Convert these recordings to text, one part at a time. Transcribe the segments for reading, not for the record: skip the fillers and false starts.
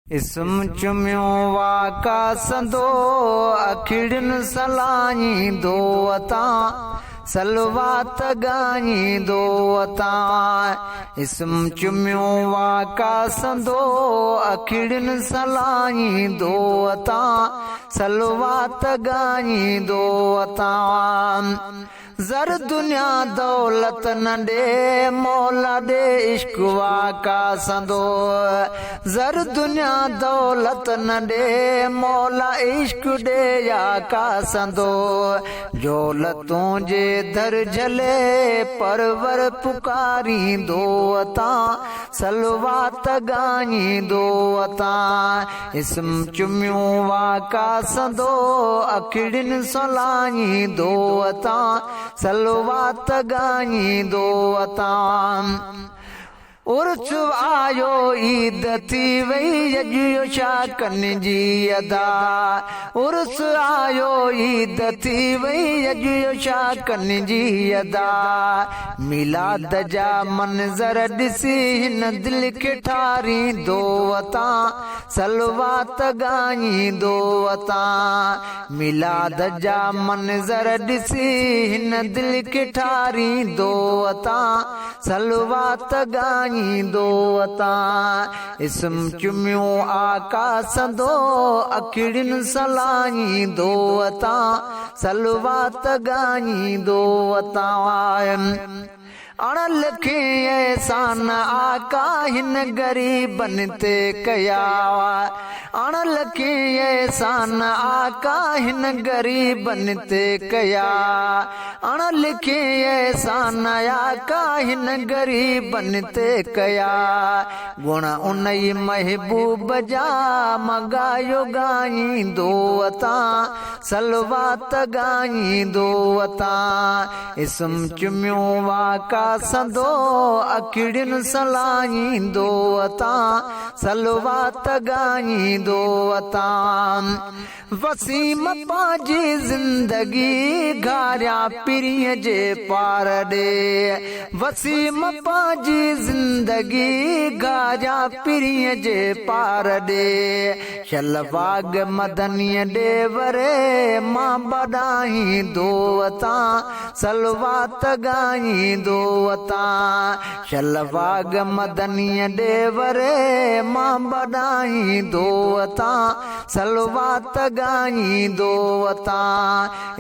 इसम चुमियो वाका संदो अखिड़न सलाही दो अता सलवात गाई दो अता इसम चुमियो वाका संदो अखिड़न सलाही दो अता सलवात गाई दो अता जर दुनिया दौलत न दे मौला दे इश्क वाका संदो जर दुनिया दौलत न दे मौला इश्क दे या का संदो जोलतों जे दर झले परवर पुकारी दो अता सलवात गाई दो अता इसम चुमियो वाका संदो अखिड़न सलाही दो अता सलवात गाई दो अता उर्स आयो ईद थी वई अॼु शाकन जी अदा उर्स आयो ईद थी वई अॼु शाकन जी अदा मिलाद जा मंज़र ॾिसी हिन दिल खे ठारी दो अता सलवात गाई दो अता मिलाद जा मंज़र ॾिसी हिन दिल खे ठारी दो अता सलवात गाई दो अता इसम चुमियो आका संदो अखिड़न सलाही दो अता सलवात गाई दो अता अण लखे एहसान आका हिन गरीबन ते कया अण लखे एहसान आका हिन गरीबन ते कया अण लिखे एहसान आका हिन गरीबन ते कया गुण उनई महबूब जा मगायो गाई दो अता सलवात गाई दो अता इसम चुमियो वाका संदो अखिड़न सलाही दो अता सलवात गाई दो अता वसीम पाजी जिंदगी घारिया पिरीअ जे पार ॾे वसीम पाजी जिंदगी घारिया पिरीअ जे पार ॾे शलबाग मदनीअ ॾे वरे मां बधाई दो अता सलवात गाई दो अता शलबाग मदनीअ ॾे वरे मां बधाई दो अता सलवात गाई दो अता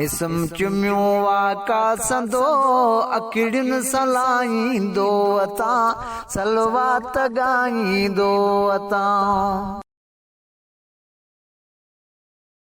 इसम चुमियो वाका संदो अखिड़न सलाही दो अता सलवात गाई दो अता।